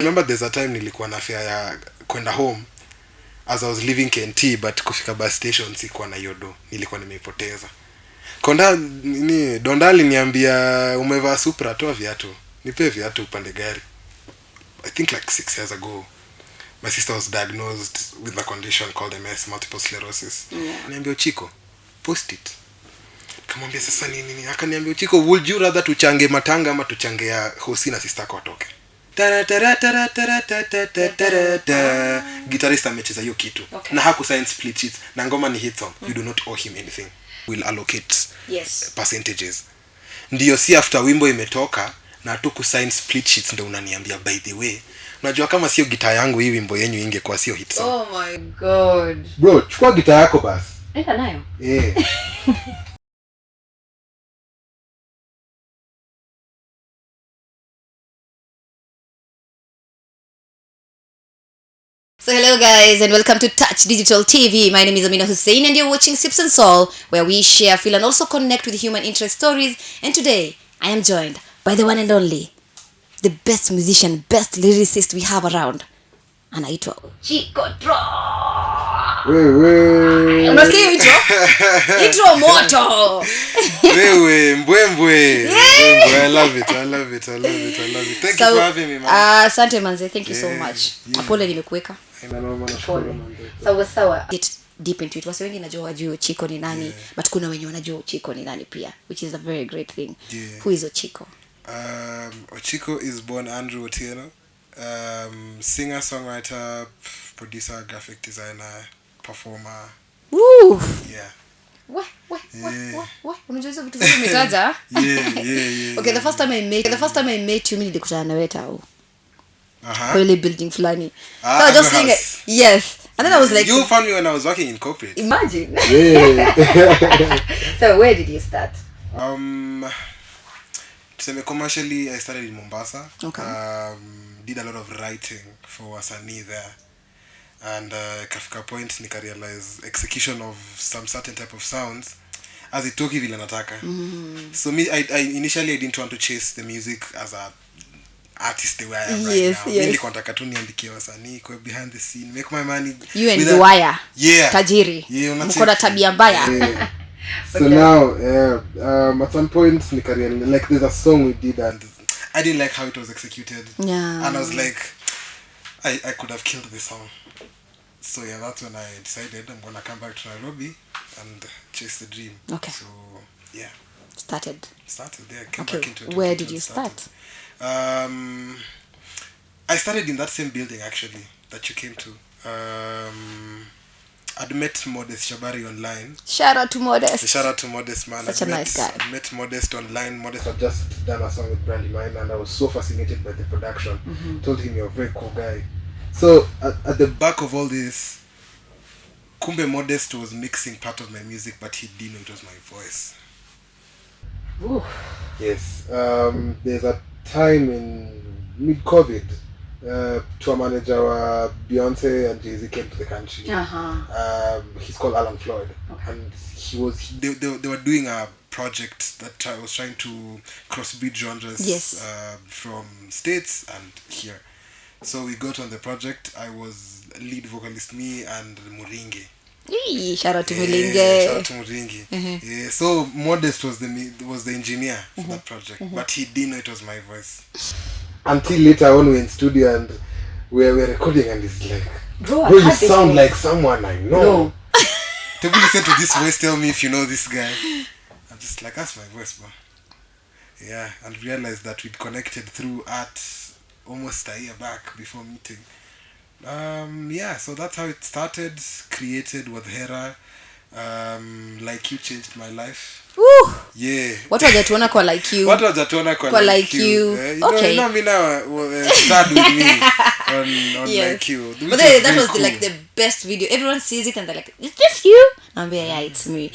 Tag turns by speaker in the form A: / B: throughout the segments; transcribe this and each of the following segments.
A: Remember there's a time nilikuwa na fare ya kwenda home as I was leaving KNT, but kufika bus station sikuwa na yodo, nilikuwa nimeipoteza. Konda ni Dondali niambia umevaa Supra, toa viatu. Nipe viatu upande gari. I think like 6 years ago my sister was diagnosed with a condition called MS, multiple sclerosis. Niambia Ochiko, post it. Kamwambia sasa nini? Akaniambia Ochiko, would you rather tuchange matanga ama tuchange ya hosi na sister yako atoke? Guitarist amecheza hiyo kitu. Na hakusign split sheets. Na ngoma ni hit song. You do not owe him anything. We'll allocate percentages. Ndiyo si after wimbo imetoka na tu kusign split sheets ndio unaniambia by the way. Unajua kama sio gitaa yangu hii wimbo yenyu ingekuwa sio hit song.
B: Oh my god.
A: Bro, chukua gitaa yako basi.
B: Enda nayo. So hello guys and welcome to Touch Digital TV. My name is Amina Hussein and you're watching Sips and Soul, where we share, feel and also connect with human interest stories. And today I am joined by the one and only, the best musician, best lyricist we have around. Anaitwa Ochiko Troy.
A: Wewe.
B: Unasikia intro? Intro moto.
A: Wewe mbwembwe. I love it. Thank you for having me, man.
B: Asante manze, thank you so much. Apole nimekuweka. Sawa. Get deep into it. Wase wengi najua wajua Ochiko ni nani, but kuna wenye wanajua Ochiko ni nani pia, which is a very great thing. Who is Ochiko?
A: Ochiko is born Andrew Otieno. Singer, songwriter, producer, graphic designer, performer.
B: Woo!
A: Yeah.
B: What? Unajua hizo vitu zote umetaja?
A: Yeah.
B: Okay, the first time I met you, mimi nilikutana na wewe tao. Really building flani. So I just saying it. Yes. And then I was like,
A: you found me when I was working in corporate.
B: Imagine.
A: Yeah.
B: So where did you start?
A: Commercially, I started in Mombasa.
B: Okay.
A: Did a lot of writing for wasanii there, and kafika point nika realize execution of some certain type of sounds as it took vile nataka. So me I initially I didn't want to chase the music as a artist the way I am right now. Nilikuwa nataka tu niandikie wasanii kwa behind the scene, make my money.
B: You and Wire.
A: Yeah.
B: Tajiri. Mko na tabia mbaya.
A: Yeah. So now at some point nika realize like there's a song we did and I didn't like how it was executed. Yeah. And I was like, I could have killed this song. So yeah, that's when I decided I'm gonna come back to Nairobi and chase the dream.
B: Okay.
A: So yeah.
B: Started
A: there. Came back into it.
B: Where did you start?
A: I started in that same building actually that you came to. I'd met Modest Shabari online.
B: Shout out to Modest,
A: man.
B: Such a nice guy.
A: I met Modest online. Modest had just done a song with Brandy Mine and I was so fascinated by the production. Told him you're a very cool guy. So at the back of all this, kumbe Modest was mixing part of my music, but he didn't know it was my voice.
B: Ooh.
A: Yes. There's a time in mid-COVID, tour manager Beyonce and Jay-Z came to the country. He's called Alan Floyd. Okay. And they were doing a project that I was trying to crossbreed genres from States and here. So we got on the project. I was lead vocalist, me and Muringe.
B: Shout out to Muringe.
A: Shout out to Muringe. Yeah, so Modest was the engineer for that project, but he didn't know it was my voice. Until later on we're in studio and we're recording and it's like, bro you sound like someone I know. Tell me listen to this voice, tell me if you know this guy. I'm just like, that's my voice, bro. Yeah, and realized that we'd connected through art almost a year back before meeting. So that's how it started. Created with Hera. Like You changed my life.
B: Woo!
A: Yeah.
B: What was that one called Like You? Like You? Okay.
A: You know me now. Start with me on yes. Like You.
B: But that was cool. The best video. Everyone sees it and they're like, is this you? I'm like, yeah, it's me.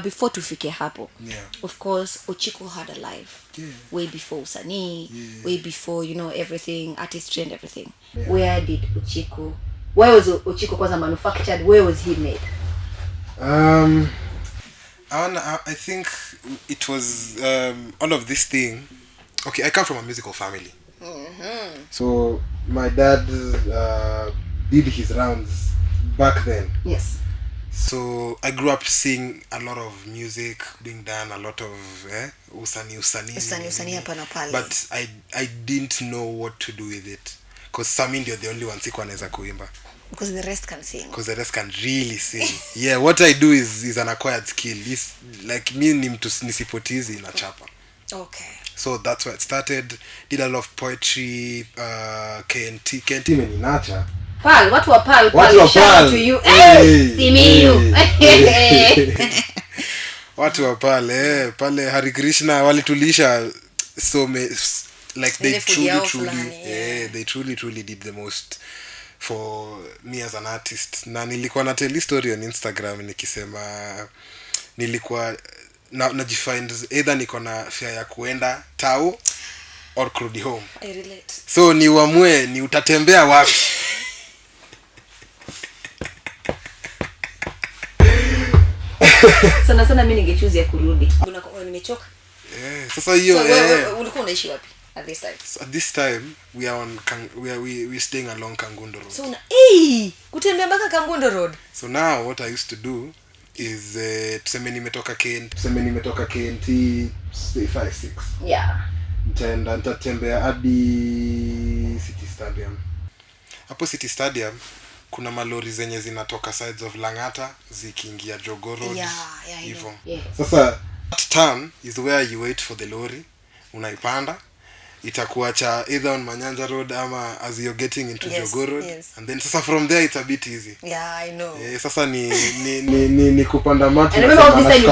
B: Before tufike hapo. Yeah. Of course, Ochiko had a life. Yeah. Way before Usanii. Yeah. Way before, everything, artistry and everything. Yeah. Where was Ochiko kwanza manufactured? Where was he made?
A: I think it was all of this thing. Okay, I come from a musical family. So my dad did his rounds back then.
B: Yes.
A: So I grew up seeing a lot of music being done, a lot of usani
B: hapa na pale.
A: but I didn't know what to do with it, because Sami ndio the only one siku anaweza kuimba,
B: because the rest can sing.
A: Because the rest can really sing. Yeah, what I do is an acquired skill. It's like me ni mtu nisipotizi na chapa.
B: Okay.
A: So that's where it started. Did a lot of poetry, KNT meninacha.
B: Pal, watu wa Pal, shout out to you. Simiyu.
A: Watu wa Pal, pale Hari Krishna walitulisha so like they truly did the most for me as an artist. Na nilikuwa na tell story on Instagram nikisema nilikuwa najifind either niko na fear ya kuenda tao or kurudi home.
B: I relate.
A: So ni uamue ni utatembea wapi.
B: Sana mimi ningechoose ya kurudi. Nimechoka.
A: Sasa hiyo
B: ulikuwa unaishi wapi at this time?
A: So at this time we are on we staying along Kangundo Road.
B: So kutembea mpaka Kangundo Road.
A: So now what I used to do is tuseme nimetoka KNT 56.
B: Yeah.
A: Nitatembea hadi City Stadium. Hapo City Stadium kuna malori zenye zinatoka sides of Langata zikiingia Jogoo Road. Hivyo. Sasa that turn is where you wait for the lorry, unaipanda, itakuacha either on Manyanja Road ama as you're getting into Jogoo Road. And then sasa from there it's a bit easy.
B: Yeah, I know.
A: Sasa ni kupanda matu.
B: And remember all this time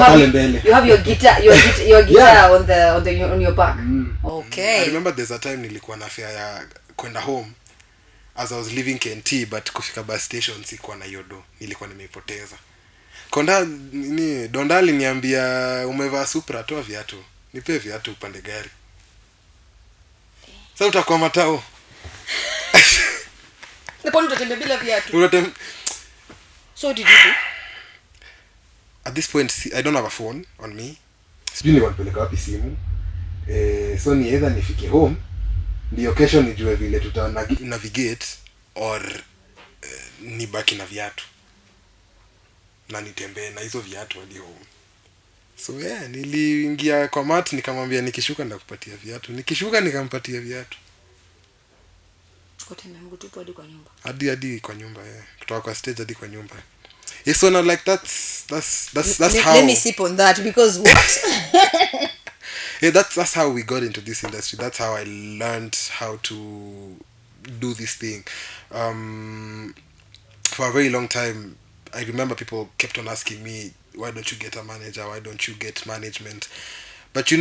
B: you have your guitar yeah. on your back. Okay.
A: I remember there's a time nilikuwa na fear ya kwenda home as I was leaving KNT, but kufika bus station sikuwa na yodo, nilikuwa nimeipoteza. Dondali niambia umevaa Supra, toa viatu. Nipe viatu upande gari. Sasa utakuwa matao.
B: Na kwani utatembea bila viatu? So did you do?
A: At this point I don't have a phone on me. Sijui nilipeleka wapi simu. So ni either nifike home ndio kesho nijue vile tuta navigate or nibaki na viatu. Na nitembee na hizo viatu hadi home. So niliingia kwa mat nikamwambia nikishuka ndakupatia viatu. Nikishuka nikampatia viatu.
B: Kutembea mguu tupu hadi kwa nyumba.
A: Hadi kwa nyumba, kutoka kwa stage hadi kwa nyumba. Yes, so now like that's how.
B: Let me sip on that because what?
A: That's how we got into this industry. That's how I learned how to do this thing. For a very long time I remember people kept on asking me, why don't you get a manager? Why don't you get management? But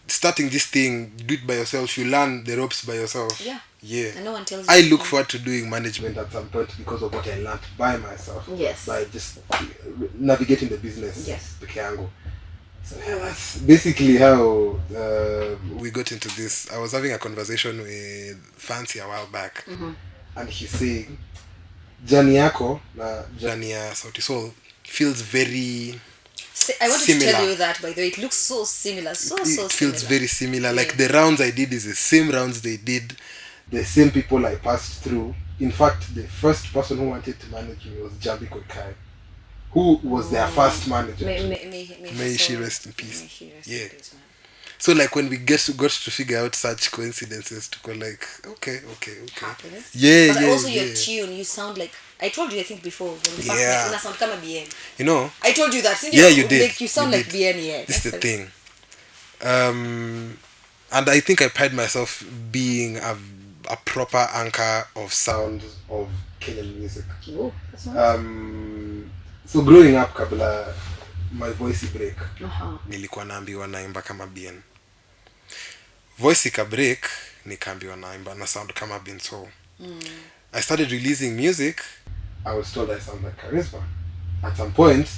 A: starting this thing, do it by yourself. You learn the ropes by yourself. Yeah.
B: And no one tells
A: I look forward to doing management at some point because of what I learned by myself.
B: Yes.
A: By just navigating the business.
B: Yes.
A: So that's basically how we got into this. I was having a conversation with Fancy a while back. And he's saying, Jani yako na Jani ya Sauti Soul feels very
B: I wanted
A: similar.
B: to tell you that, by the way. It looks so similar. It
A: feels very similar. Like the rounds I did is the same rounds they did. The same people I passed through. In fact, the first person who wanted to manage me was Jambi Koikai, who was their first manager. May she rest in peace. So like when we got to figure out such coincidences to go like, okay.
B: Happiness.
A: Yeah,
B: but
A: yeah.
B: Also your tune, you sound like, I told you I think before when you first sound kama BN.
A: I
B: told you that.
A: Yeah, you did.
B: Like, you sound like BN, yeah.
A: This is the thing. And I think I pride myself being a proper anchor of sound of Kenyan music.
B: Oh, that's nice.
A: So growing up kabla my voice break. Nilikuwa naambiwa naimba kama BN. Voice ka break nikaambiwa naimba na sound kama BN. So I started releasing music. I was told I sound like Charisma. At some point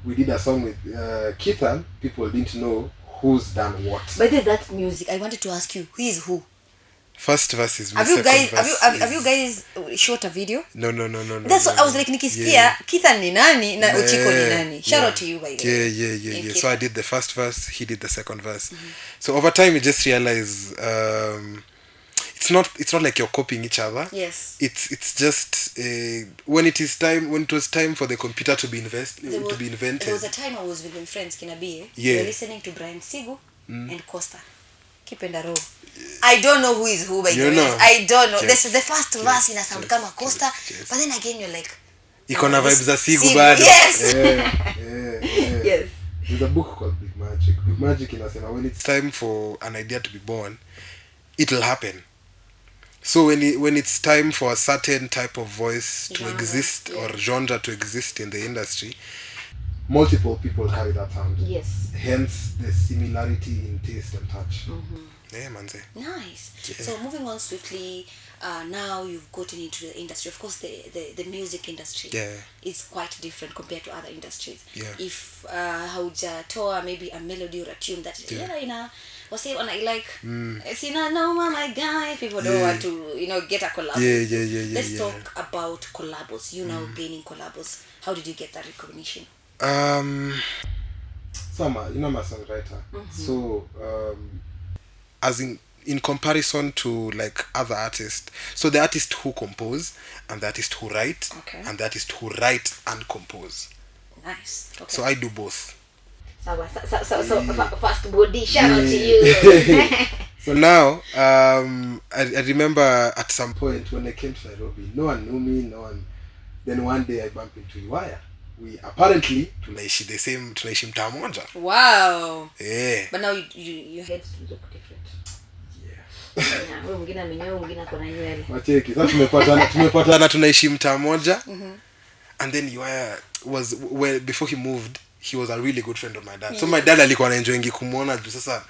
A: we did a song with Keithan. People didn't know who's done what.
B: But that music, I wanted to ask you, who is who?
A: First verse is me.
B: Have you guys shot a video?
A: No.
B: That's what I was like, nikisikia Keithan ni nani na Ochiko ni nani. Shout out to you, by the way.
A: Yeah. So I did the first verse, he did the second verse. So over time you just realize it's not like you're copying each other.
B: Yes.
A: It's just when it was time for the computer to be invented.
B: There was a time I was with my friends Kinabie.
A: Yeah.
B: We were listening to Brian Sigu and Costa. Kipenda roho. I don't know who is who by the way. I don't know. Yes. The first verse ina sound kama Costa, but then again you're like
A: iko vibes za Sigu bado.
B: Yes.
A: Yeah.
B: Yes.
A: There's a book called Big Magic. Big Magic inasema when it's time for an idea to be born, it'll happen. So when it's time for a certain type of voice to exist or genre to exist in the industry, multiple people carry that sound.
B: Yes.
A: Hence the similarity in taste and touch. Yeah, manze.
B: Nice. Yeah. So moving on swiftly, now you've gotten into the industry. Of course, the music industry is quite different compared to other industries.
A: Yeah.
B: If haujatoa maybe a melody or a tune that wase wana like sina no my guy, people don't want to get a collab.
A: Yeah.
B: Let's talk about collabs. You now gaining collabs. How did you get that recognition?
A: So I'm a songwriter. So as in comparison to like other artists, so the artist who compose and the artist who write, and the artist who write and compose.
B: Nice. Okay.
A: So I do both.
B: So fast body, shout out to you.
A: So now I remember at some point when I came to Nairobi, no one knew me, then one day I bumped into Iwaya. We apparently tunaishi mtaa moja.
B: Wow.
A: Yeah.
B: But now your heads look different. Yeah. Wewe mwingine amenyoa, mwingine akona nywele.
A: Wacheki. Sasa tumepatana tunaishi mtaa moja. And then Iwaya was before he moved, he was a really good friend of my dad. So my dad alikuwa anaenjoyingi kumuona juu sasa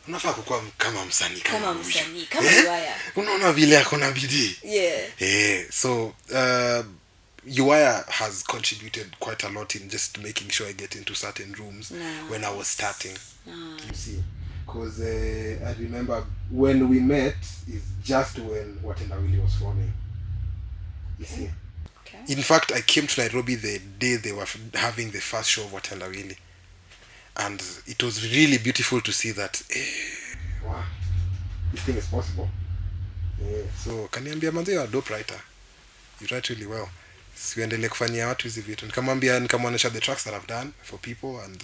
A: unafaa kukuwa kama msanii kama
B: Iwaya.
A: Unaona vile akona bidii.
B: Yeah.
A: So Uwaya has contributed quite a lot in just making sure I get into certain rooms when I was starting. You see, because I remember when we met is just when Watendawili was forming. You see. Okay. In fact, I came to Nairobi the day they were having the first show of Watendawili, and it was really beautiful to see that. Wow, this thing is possible. So, kaniambia manze, you're a dope writer. You write really well. Siendelee kufanyia watu hizi vitu. Nikamwonyesha the tracks that I've done for people, and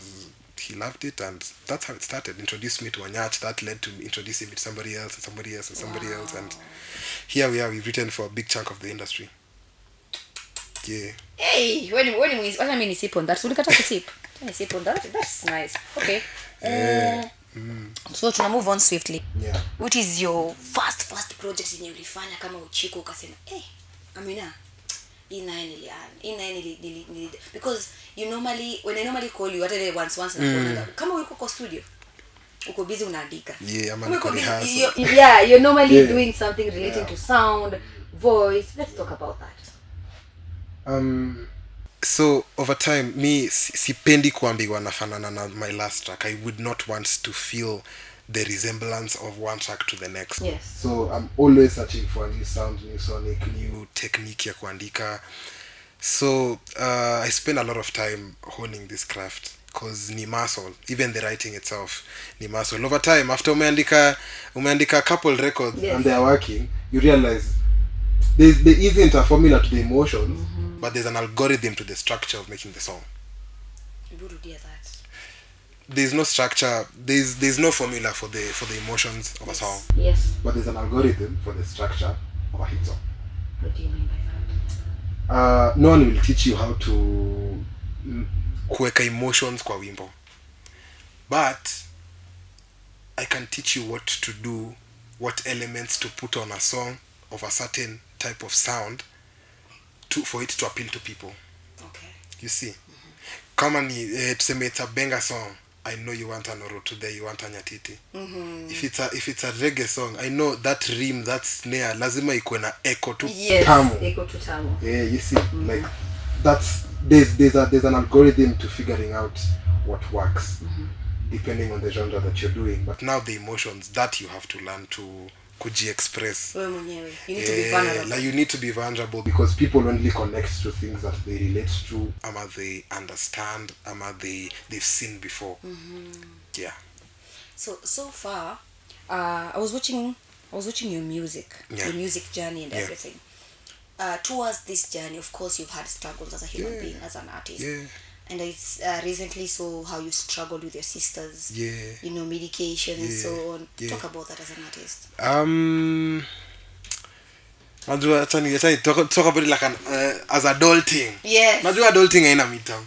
A: he loved it, and that's how it started. Introduced me to Wanyach, that led to introducing me to somebody else and somebody else and somebody else, and here we are. We've written for a big chunk of the industry. Yeah.
B: Hey, what I mean is sip on that. So look at us sip. Sip on that. That's nice. Okay. So to move on swiftly.
A: Yeah.
B: What is your first project in ulifanya kama Ochiko ukasema, Amina, because when I normally call you once na kama uko kwa studio uko busy unaandika. You're normally doing something relating to sound, voice. Let's talk about that.
A: So over time me sipendi kuambiwa nafanana na my last track. I would not want to feel the resemblance of one track to the next.
B: Yes.
A: So I'm always searching for a new sound, new sonic, new technique ya kuandika. So I spend a lot of time honing this craft because ni muscle. Even the writing itself ni muscle. Over time, after umeandika a couple records and they are working, you realize there isn't a formula to the emotions, but there's an algorithm to the structure of making the song. There's no structure, there's no formula for the emotions of a song.
B: Yes.
A: But there's an algorithm for the structure of a hit song.
B: What do you mean by that?
A: No one will teach you how to kuweka emotions kwa wimbo. But I can teach you what to do, what elements to put on a song of a certain type of sound for it to appeal to people.
B: Okay.
A: You see? Kama ni tuseme it's a banger song, I know you want an oro today, you want a nyatiti. If it's a reggae song, I know that rim, that snare lazima ikuwe na echo to tamu.
B: Echo to tamu.
A: Yeah, you see, like that's there's an algorithm to figuring out what works depending on the genre that you're doing. But now the emotions that you have to learn to kuji-express.
B: You need to be vulnerable.
A: Like you need to be vulnerable because people only connect to things that they relate to, ama they understand, ama they've seen before. Yeah.
B: So far, I was watching I was watching your music journey and everything. Towards this journey, of course, you've had struggles as a human being, as an artist.
A: Yeah.
B: And I recently saw how you struggled with your sisters.
A: Yeah.
B: You know, medication and so on. Talk about that as an artist.
A: Najua talk about it like an as adulting.
B: Yes.
A: Najua adulting haina midterm.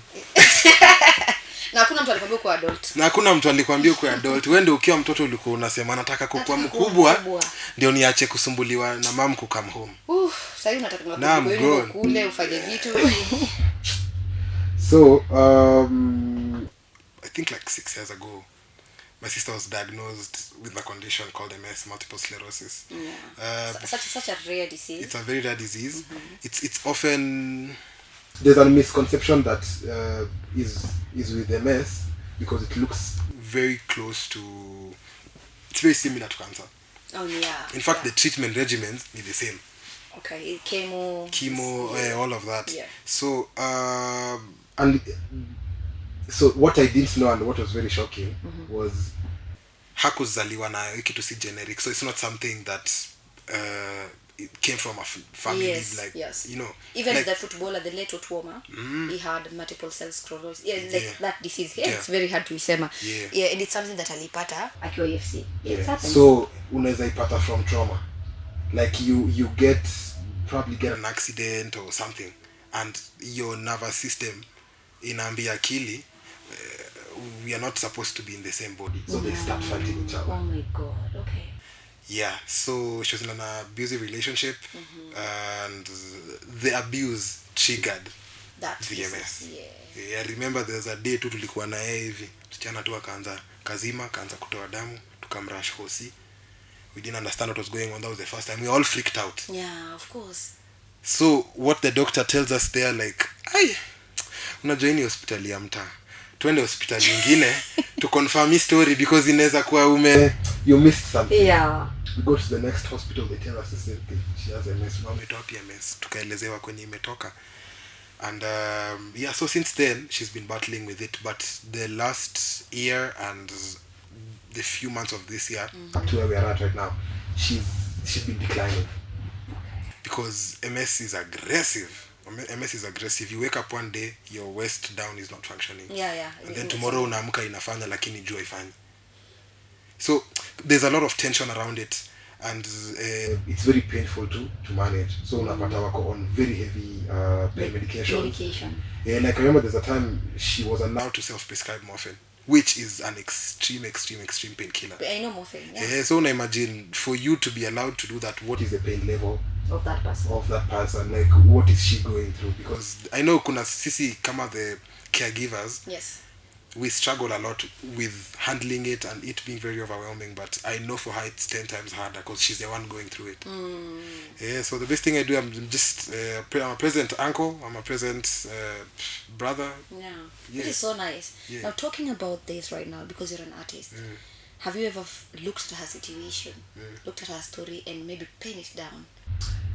B: Na hakuna mtu alikwambia kuwa adult.
A: Na hakuna mtu alikwambia kuwa adult. Wewe ndio ukiwa mtoto ulikuwa unasema nataka kuwa mkubwa ndio niache kusumbuliwa na mom ku come home.
B: Sasa unataka kule ufanye vitu.
A: So I think like 6 years ago my sister was diagnosed with a condition called MS, multiple sclerosis.
B: Such a rare disease.
A: It's a very rare disease. It's often there's a misconception that is with MS because it looks very close to, it's very similar to cancer.
B: Oh yeah.
A: In fact, the treatment regimens are the same.
B: Okay, chemo,
A: all of that.
B: Yeah.
A: So and so what I didn't know and what was very shocking was hakuzaliwa na kitu si generic, so it's not something that it came from a family. You know,
B: even like the footballer, the late Otwoma, he had multiple cell sclerosis. That disease. It's very hard to say. And it's something that alipata akiwa UFC.
A: So unaweza ipata from trauma, like you probably get an accident or something and your nervous system inaambia akili we are not supposed to be in the same body, so they start fighting each other.
B: Oh my God. Okay.
A: Yeah, so she was in an abusive relationship, and the abuse triggered
B: that
A: VMS. I remember there's a day tu tulikuwa na yeye hivi, msichana tu akaanza kutoa damu, tukamrush hosi. We didn't understand what was going on. That was the first time. We all freaked out.
B: Yeah, of course.
A: So what the doctor tells us there, like, unajua ni hospitali ya mtaa, twende hospitali nyingine to confirm his story because inaweza kuwa you missed something.
B: Yeah.
A: We go to the next hospital, they tell us the same thing. She has MS. Umetoa PMS. Tukaelezewa kwenye imetoka. And so since then she's been battling with it, but the last year and the few months of this year up to where we are at right now, she's been declining because MS is aggressive. MS is aggressive. You wake up one day, your waist down is not functioning. And then tomorrow unaamka inafanya lakini jua ifanyi. So there's a lot of tension around it, and it's very painful to manage. So unapata wako on very heavy pain medication. Like I remember there's a time she was allowed to self-prescribe morphine, which is an extreme painkiller.
B: I know morphine.
A: So I imagine for you to be allowed to do that, what is the pain level
B: of that person?
A: Like what is she going through? Because I know kuna sisi kama the caregivers.
B: Yes.
A: We struggle a lot with handling it and it being very overwhelming, but I know for her it's 10 times harder because she's the one going through it. So the best thing I do, I'm just I'm a present uncle, I'm a present brother.
B: Which is so nice. Now talking about this right now, because you're an artist, have you ever looked at her situation, looked at her story and maybe pen it down?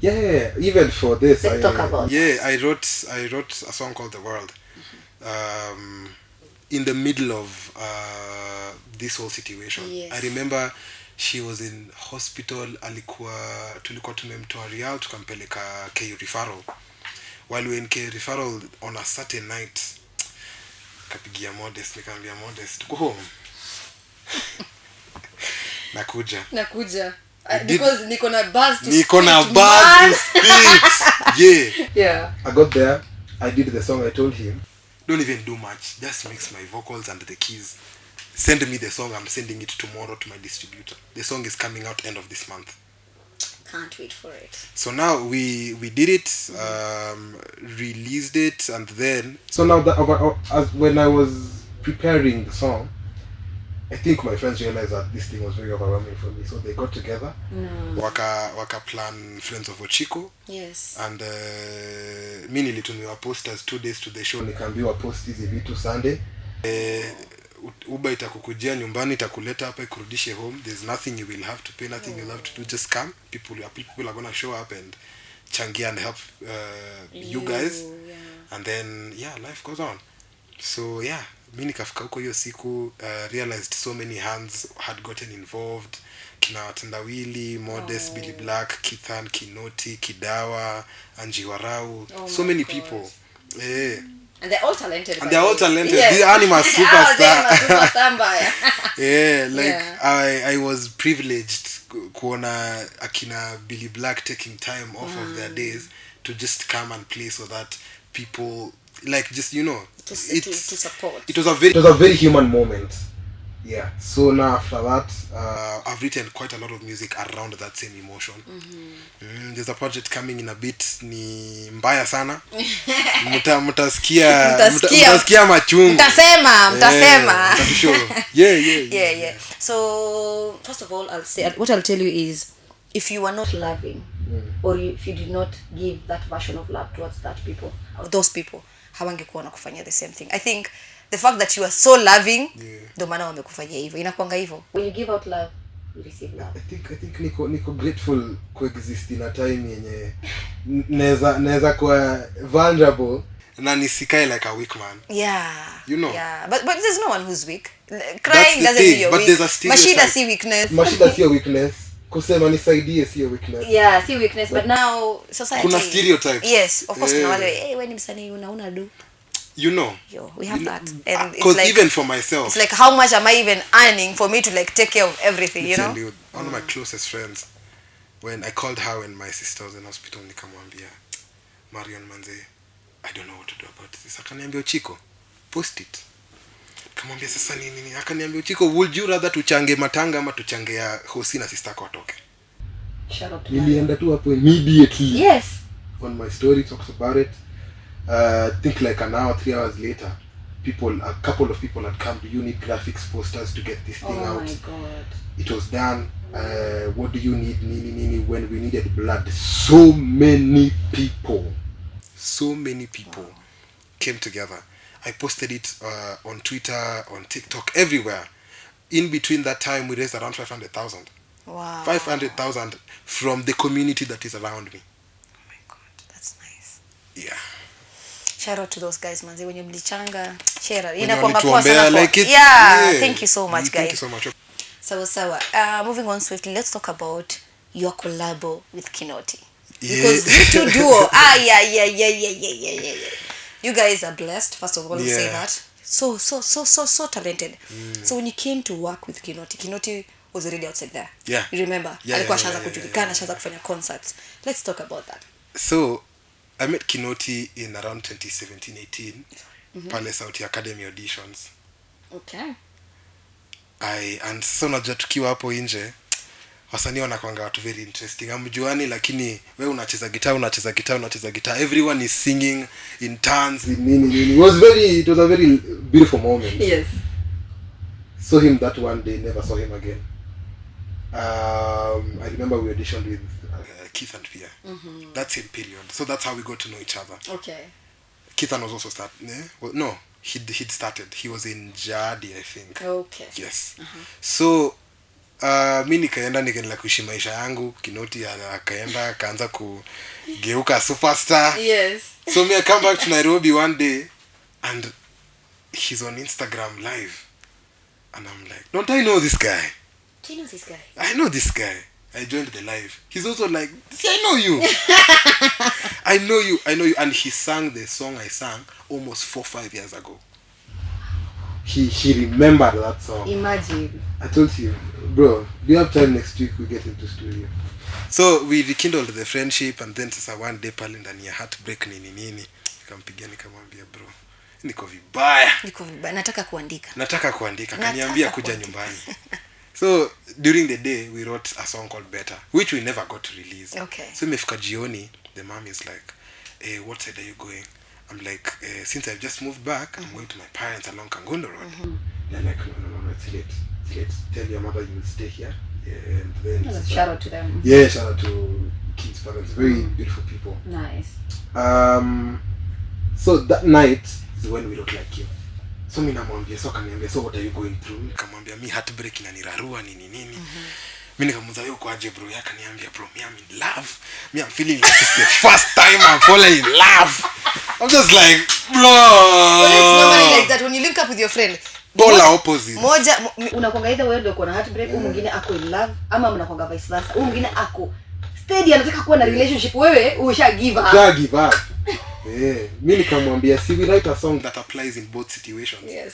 A: Even for this,
B: Let's talk about
A: I wrote a song called The World. In the middle of this whole situation. I remember she was in hospital, tulikuwa tumemtoa Real tukampeleka KU referral. While we were in KU referral on a certain night, kapigia nikamwambia Modest go home. Nakuja.
B: Because niko na buzz to
A: speak. I got there, I did the song, I told him, don't even do much, just mix my vocals and the keys, send me the song, I'm sending it tomorrow to my distributor. The song is coming out end of this month.
B: Can't wait for it.
A: So now we did it, released it, and then so now when I was preparing the song, I think my friends realized that this thing was very overwhelming for me, so they got together. Waka plan Friends of Ochiko.
B: Yes.
A: And mi nilitumiwa posters 2 days to the show, nikaambiwa post hizi vitu Sunday. Uber itakukujia nyumbani, itakuleta hapa ikurudishe home. There's nothing you will have to pay, nothing you'll have to do, just come. People are going to show up and changia and help you guys. And then life goes on. So mi nikafika huko hiyo siku, realized so many hands had gotten involved. kina Watendawili, Modest, Billy Black, Kithan, Kinoti, Kidawa, Anji Warau, so many people.
B: And they're all talented.
A: And they're all talented.
B: Yes.
A: The Anima superstar.
B: Yeah,
A: I was privileged kuona akina Billy Black taking time off of their days to just come and play so that people just
B: to support.
A: It was a very human moment. Yeah. So now after that, I've written quite a lot of music around that same emotion. There's a project coming in a bit, ni mbaya sana. Mtasikia machungu.
B: Mtasema.
A: Yeah.
B: So first of all, what I'll tell you is, if you are not loving, or if you did not give that version of love towards those people, hawangekuwa nakufanyia the same thing. I think the fact that you are so loving, ndo maana wamekufanyia hivyo. Inakuanga hivyo. When you give out love, you receive love.
A: I think niko grateful coexist in a time yenye naweza kuwa vulnerable na nisikae like a weak man.
B: Yeah.
A: Yeah.
B: But there's no one who's weak. Crying doesn't mean you're weak. Mashida si weakness.
A: Mashida si weakness. Kusema nisaidie si weakness.
B: Yeah, si weakness, but now society.
A: Kuna stereotypes.
B: Yes, of course kuna wale, wewe ni msanii una do.
A: We
B: have that. And
A: because even for myself,
B: it's like, how much am I even earning for me to take care of everything,
A: one of my closest friends, when I called her when my sister was in hospital, nikamwambia, Marion manze, I don't know what to do about this. Akaniambia, Ochiko, post it. Nikamwambia sasa nini? Akaniambia, Ochiko, would you rather tuchange matanga ama tuchange ya hosi na sister yako atoke?
B: Shout out to
A: nilienda tu hapo immediately.
B: Yes.
A: On my story talks about it. I think like an hour, 3 hours later, a couple of people had come. Do you need graphics posters to get this thing out?
B: Oh my God.
A: It was done. What do you need? Nini. When we needed blood, so many people came together. I posted it on Twitter, on TikTok, everywhere. In between that time, we raised around 500,000.
B: Wow.
A: 500,000 from the community that is around me.
B: Oh my God, that's nice.
A: Yeah.
B: Shout out to those guys, manzi, wenye mlichanga. Share.
A: Inakuanga poa sana.
B: Yeah, thank you so much, guys.
A: Thank you so much.
B: Sawa. Moving on swiftly, let's talk about your collabo with Kinoti. Because you two duo. Yeah. You guys are blessed, first of all, to say that. So talented. So when you came to work with Kinoti was already outside there.
A: Yeah.
B: You remember? Alikuwa shaanza kujulikana, shaanza kufanya concerts. Let's talk about that.
A: So I met Kinoti in around 2017-18 pale Sauti Academy auditions.
B: Okay.
A: And so najua tukiwa hapo nje wasanii wanakuanga watu very interesting. Amjuani lakini wewe unacheza guitar. Everyone is singing in turns. It was a very beautiful moment.
B: Yes.
A: Saw him that one day, never saw him again. I remember we auditioned with Keith and Pia. That same period. So that's how we got to know each other.
B: Okay.
A: Keithan was also he'd started. He was in Jadi, I think.
B: Okay.
A: Yes. So mi nikaendelea kuishi maisha yangu. Kinoti akaanza kugeuka superstar.
B: Yes.
A: So me I come back to Nairobi one day and he's on Instagram live. And I'm like, don't I know this guy?
B: Do you know this guy?
A: I know this guy. I joined the live. He's also like, see, I know you. I know you. And he sang the song I sang almost 4-5 years ago. He remembered that song.
B: Imagine.
A: I told him, bro, do you have time next week we get into studio? So we rekindled the friendship, and then sasa one day pale ndani ya heartbreak nini nikampigia nikamwambia, bro, niko vibaya.
B: Nataka kuandika.
A: Kaniambia kuja nyumbani. So during the day we wrote a song called Better, which we never got to release.
B: Okay.
A: So imefika jioni, the mom is like, what side are you going? I'm like, since I've just moved back, I'm going to my parents along Kangondo Road. They're like, no, it's late. Tell your mother you will stay here. Yeah, and then
B: shout out to them.
A: Yeah, shout out to Keith's parents. Very beautiful people.
B: Nice.
A: So that night is when we look like you. So mimi namwambia, so what are you going through? Nikamwambia mi heartbreak inanirarua nini. Mimi nikamuuliza wewe uko aje bro? Akaniambia, bro, me I'm in love. Me I'm feeling like it's the first time I'm falling in love. I'm just like, bro.
B: But it's normally like that when you link up with your friend.
A: polar opposites.
B: Moja unakwanga either wewe ndio uko na heartbreak, huyu mwingine ako in love, ama mnakwanga vice versa. Huyu mwingine ako steady anataka kuwa na relationship, wewe usha give up.
A: Mimi nikamwambia we write a song that applies in both situations.
B: Yes.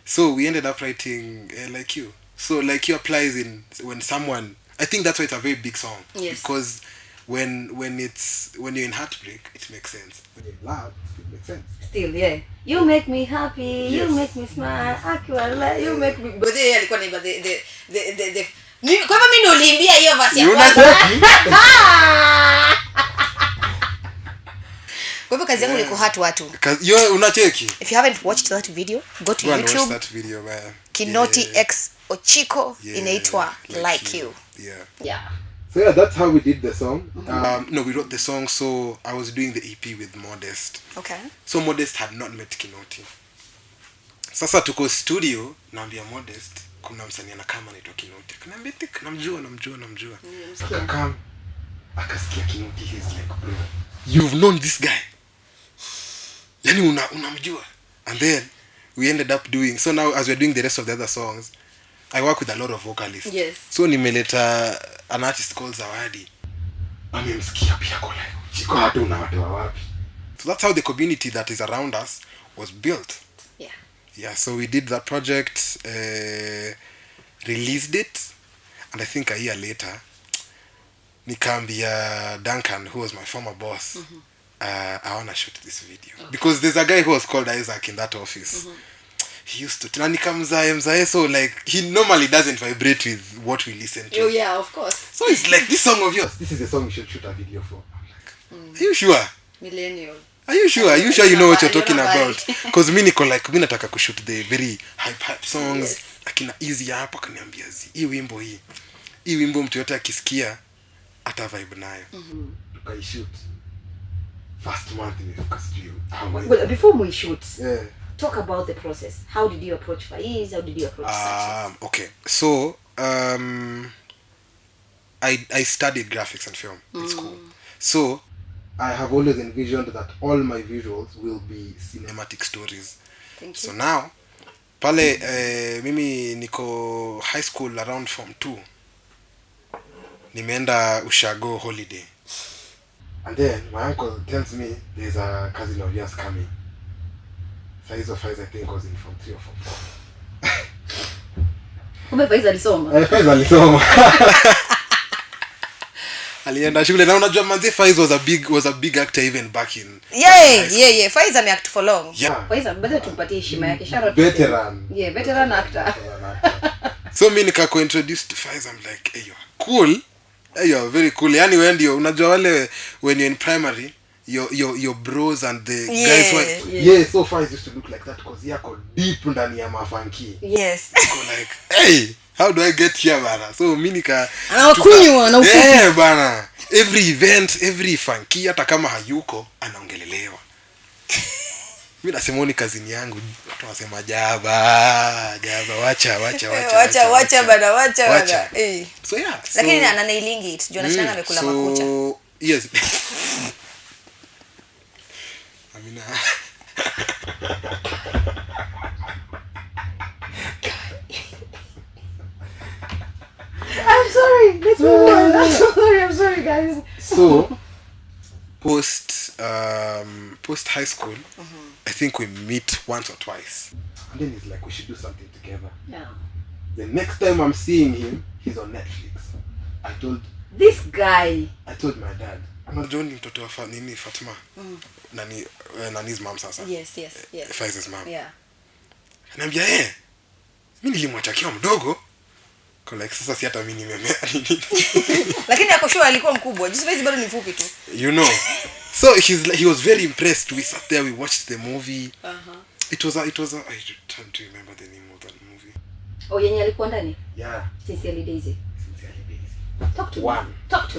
A: So we ended up writing Like You. So Like You applies in when someone, I think that's why it's a very big song.
B: Yes.
A: Because when you're in heartbreak, it makes sense. When you're in love, it makes sense.
B: Still, yeah. You make me happy, you make me smile, you make me. But yeye alikuwa naimba the mimi kwa mimi ndo uliimbia hiyo verse ya kwanza. Kwa hivyo kazi yangu ni kuhat watu.
A: Unacheki?
B: If you haven't watched that video, go to YouTube.
A: Watch that video, man.
B: Kinoti X Ochiko inaitwa Like You. Yeah.
A: So that's how we did the song. No, we wrote the song, so I was doing the EP with Modest.
B: Okay.
A: So Modest had not met Kinoti. Sasa tuko studio, naambia Modest, kuna msanii anakama anaitwa Kinoti. Akaniambia namjua. Akakam. Akasikia Kinoti, he's like, bro, you've known this guy. Yani unamjua. And then we ended up doing, so now as we're doing the rest of the other songs, I work with a lot of vocalists.
B: Yes.
A: So nimeleta an artist called Zawadi. Amemsikia pia kwa like, chiko hata unawatoa wapi. So that's how the community that is around us was built. Yeah, so we did that project, released it, and I think a year later, nikaambia Duncan, who was my former boss, I want to shoot this video. Okay. Because there's a guy who was called Isaac in that office. He used to mzae, so like he normally doesn't vibrate with what we listen to.
B: Oh yeah, of course.
A: So it's like, this song of yours, this is the song you should shoot a video for. I'm like, are you sure?
B: Millennial.
A: Are you sure you know what you're talking about? Because mimi nataka kushoot the very hype songs. Yes. Akina easy hapa kaniambia hii wimbo mtu yote akisikia ata vibe nayo. Tukaishoot. First month in the studio.
B: Well, before we shoot, talk about the process. How did you approach Faiz? How did you approach Success?
A: Okay. So, I studied graphics and film in school. So, I have always envisioned that all my visuals will be cinematic stories.
B: Thank you.
A: So now, pale mimi niko high school around form 2. Nimeenda Ushago holiday. And then my uncle tells me there's a cousin of yours coming. Faiz I think was in form 3 or form 4.
B: Kumbe Faiz alisoma.
A: Faiz alisoma. Alienda shule na unajua manzi Faiz was a big actor even back in.
B: Yeah. Faiz ameact for long.
A: Yeah.
B: Faiz bado tumpatie heshima yake. Shout out.
A: Veteran.
B: Yeah, veteran actor.
A: So mimi nikako introduced to Faiz, I'm like, hey, you're cool. Hey, you're very cool. Yani wewe ndio unajua wale when you're in primary your bros and the guys who so Faiz used to look like that because yako deep ndani ya mafunky.
B: Yes.
A: So like, hey, how do I get here bana? So mimi
B: anakunywa na ufupi.
A: Bana. Every event, every funky hata kama hayuko anaongelelewa. Mimi nasema ni kazini yangu, watu wanasema jaba, wacha bana. So yeah.
B: Lakini ananailingi it. Jonathan amekula makucha.
A: Yes. Amina.
B: I'm sorry. Let's move on. I'm sorry guys.
A: So post high school, I think we meet once or twice. And then he's like, we should do something together.
B: Yeah.
A: The next time I'm seeing him, he's on Netflix. I told my dad. I'm John mtoto wa Fatima. Nani's mom sasa.
B: Yes.
A: Faiz's mom.
B: Yeah.
A: Anambia mimi nilimwacha akiwa mdogo. Kwa like sasa si hata mimi nimemea.
B: Lakini akoshua alikuwa mkubwa. Just Faiz bado ni fupi tu.
A: You know. So he was very impressed. We sat there, we watched the movie. It was a I trying to remember the name of that movie.
B: Oh, yenye alikuwa ndani?
A: Yeah.
B: Sincerely Daisy. Talk to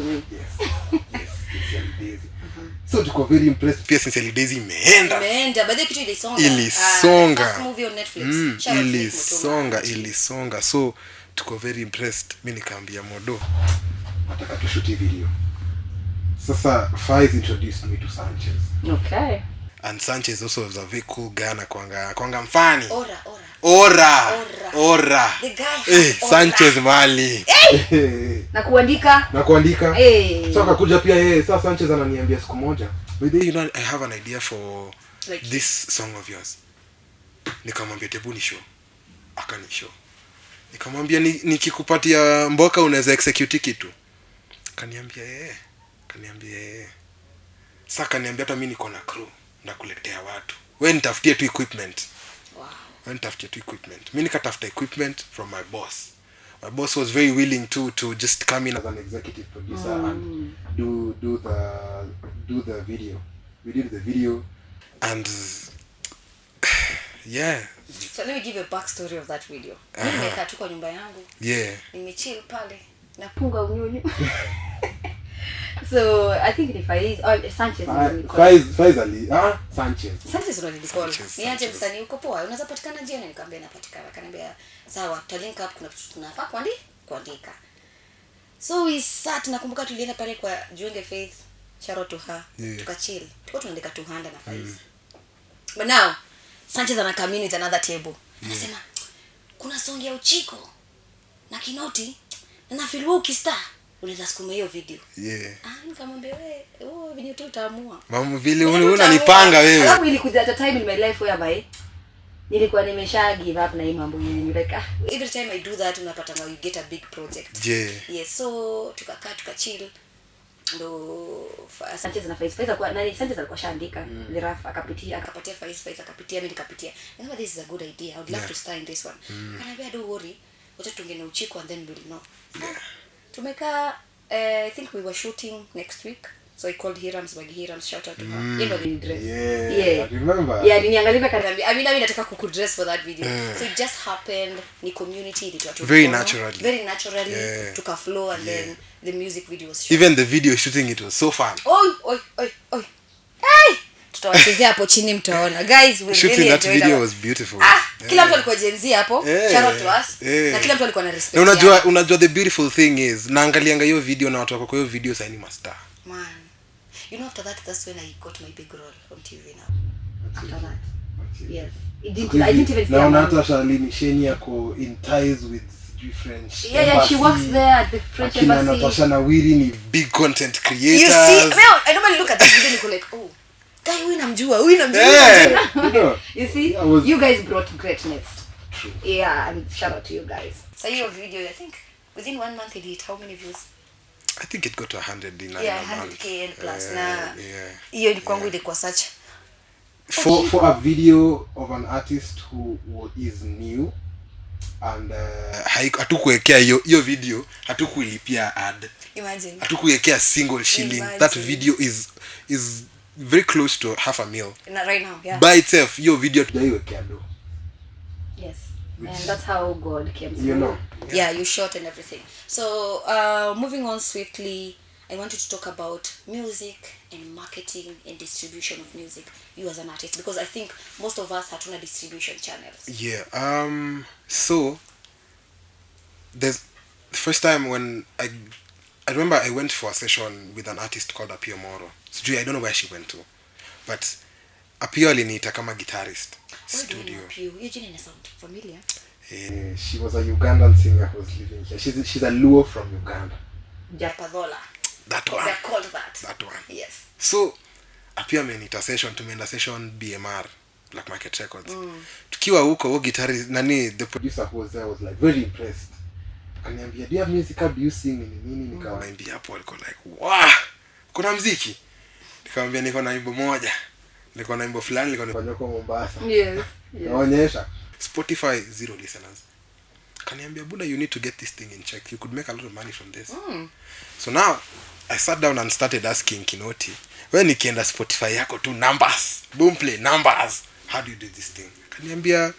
B: me.
A: Yes, Sincerely Daisy. So tuko very impressed. Pia Sincerely Daisy imeenda. Baadaye kitu ilisonga. First
B: movie on Netflix.
A: Ilisonga. So tuko very impressed. Mimi nikaambia Modo, nataka tushoot video. Sasa Faiz introduced me to Sanchez.
B: Okay.
A: and Sanchez also was a very cool guy na kwanga mfani. Ora.
B: The guy
A: Sanchez mali.
B: Na kuandika.
A: So akakuja pia yeye. Sasa Sanchez ananiambia siku moja, "But you know, I have an idea for like this song of yours." Nikamwambia tebu ni show. Akanishow. Nikamwambia nikikupatia mboka unaweza execute kitu. Kaniambia Sasa kaniambia hata mimi niko na crew ndakuletea watu. Wewe nitafutie tu equipment.
B: Wow.
A: Mimi nikatafuta equipment from my boss. My boss was very willing to just come in as an executive producer and do the video. We did the video and yeah.
B: So let me give you a backstory of that video. Mimi nimekaa tu kwa nyumba yangu.
A: Yeah.
B: Nimechill pale. Napunga unyunyu. So I think if Sanchez Sanchez alinicall. Niaje msanii uko poa? Unaweza patikana jioni? Nikamwambia napatikana. Akaniambia sawa, tutalink up, kuna kitu tunafaa kuandika. So we sat, nakumbuka tulienda pale kwa Juenge Faith, shout out to her. Yeah. Tukachill. Tulikuwa tunaandika 200 na Faiz. But now Sanchez ana come in with another table. Anasema kuna song ya Ochiko na Kinoti na feel woke star. Unaweza sukuma hiyo video.
A: Yeah.
B: Nikamwambia wewe video tu utaamua.
A: Mama vile unanipanga wewe.
B: Alafu ilikuja at a time in my life whereby nilikuwa nimesha give up na hii mambo yenyewe, like every time I do that unapata you get a big project.
A: Yeah.
B: Yes, so tukakaa tukachill. Ndo Sanchez na Faiz kwa nani, Sanchez alikuwa shaandika the rough, akapatia Faiz akapitia, mimi nikapitia. And this is a good idea, I would love to star in this one. Anambia don't worry, wacha tungene Ochiko and then we'll know. Yeah. Tumeka I think we were shooting next week, so I called Hirams, shout out to her. Ndio dress.
A: Yeah. I remember.
B: Yeah, niniangalia kanambia mimi nataka kukudress for that video. So it just happened, ni community ilitoa
A: very naturally.
B: Yeah. Tuka flow and then the music video was shot.
A: Even the video shooting, it was so fun.
B: Oi. Hey! Tutawachezea hapo chini mtaona. Guys, we
A: shooting
B: really
A: that video was beautiful.
B: Kila mtu alikuwa Gen Z hapo. Shout out to us. Na kila mtu alikuwa na respect.
A: Na unajua the beautiful thing is naangalianga hiyo video na watu wako kwa hiyo video sasa ni master.
B: Man. You know, after that's when I got my big role on TV now. After that. Yes. I didn't even see.
A: Now Natasha Limisheni yako in ties with French.
B: Yeah, she works there at the French embassy.
A: Natasha Nawiri ni big content creators.
B: You see, I normally look at this video and go like, oh, guy, huyu namjua. You see, you guys brought greatness.
A: True.
B: Yeah, and shout out to you guys. So your video, I think within 1 month it did how many views?
A: I think it got to 100 in
B: 100k and plus. Hiyo ilikuwa ilikuwa such
A: for a video of an artist who is new and hatukuwekea hiyo video, hatukuilipia ad.
B: Imagine.
A: Hatukuwekea single shilling. That video is very close to $500,000.
B: Right now, yeah.
A: By itself, hiyo video tutaiwekea do.
B: Yes. And that's how God came through.
A: You know.
B: Yeah, you shot and everything. So, moving on swiftly, I wanted to talk about music and marketing and distribution of music. You as an artist, because I think most of us hatuna distribution channels.
A: Yeah. So there's the first time when I remember I went for a session with an artist called Apio Moro. So I don't know where she went to, but Apio aliniita kama guitarist studio.
B: Your name sound familiar.
A: She was a Ugandan singer who was living here. She's a Luo from Uganda.
B: Japadola.
A: That one.
B: They're called that.
A: That one.
B: Yes.
A: So Apio ameniita session, tumeenda session BMR, Black Market Records. Tukiwa huko guitarist the producer who was there was like very impressed. Akaniambia, do you have music, do you sing nini? Nikawaambia hapo, alikuwa like, wow, kuna muziki? Nikamwambia niko na wimbo moja. Niko na wimbo fulani nilikuwa nafanya kwa Mombasa.
B: Yes.
A: Naonyesha Spotify 0 listeners. Akaniambia, Buda, you need to get this thing in check. You could make a lot of money from this. So now I sat down and started asking Kinoti, when nikienda Spotify yako tu numbers, Boomplay numbers, how do you do this thing? Akaniambia,